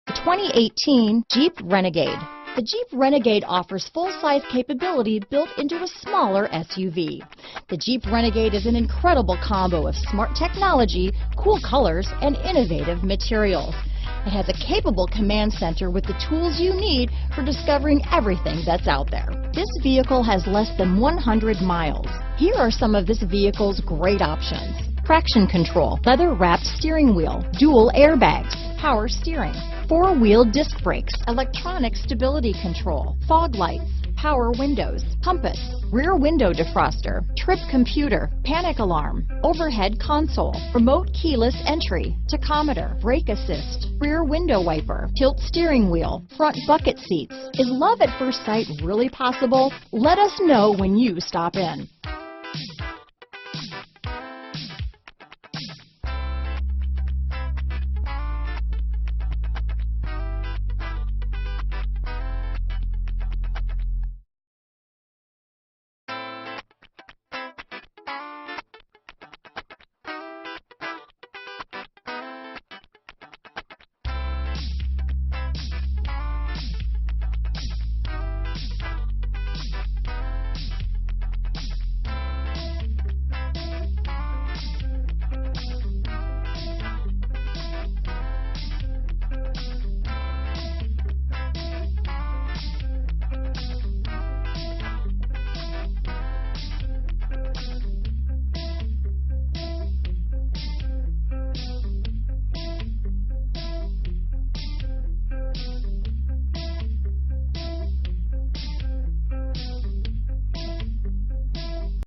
The 2018 Jeep Renegade. The Jeep Renegade offers full-size capability built into a smaller SUV. The Jeep Renegade is an incredible combo of smart technology, cool colors, and innovative materials. It has a capable command center with the tools you need for discovering everything that's out there. This vehicle has less than 100 miles. Here are some of this vehicle's great options: traction control, leather-wrapped steering wheel, dual airbags, power steering, four-wheel disc brakes, electronic stability control, fog lights, power windows, compass, rear window defroster, trip computer, panic alarm, overhead console, remote keyless entry, tachometer, brake assist, rear window wiper, tilt steering wheel, front bucket seats. Is love at first sight really possible? Let us know when you stop in.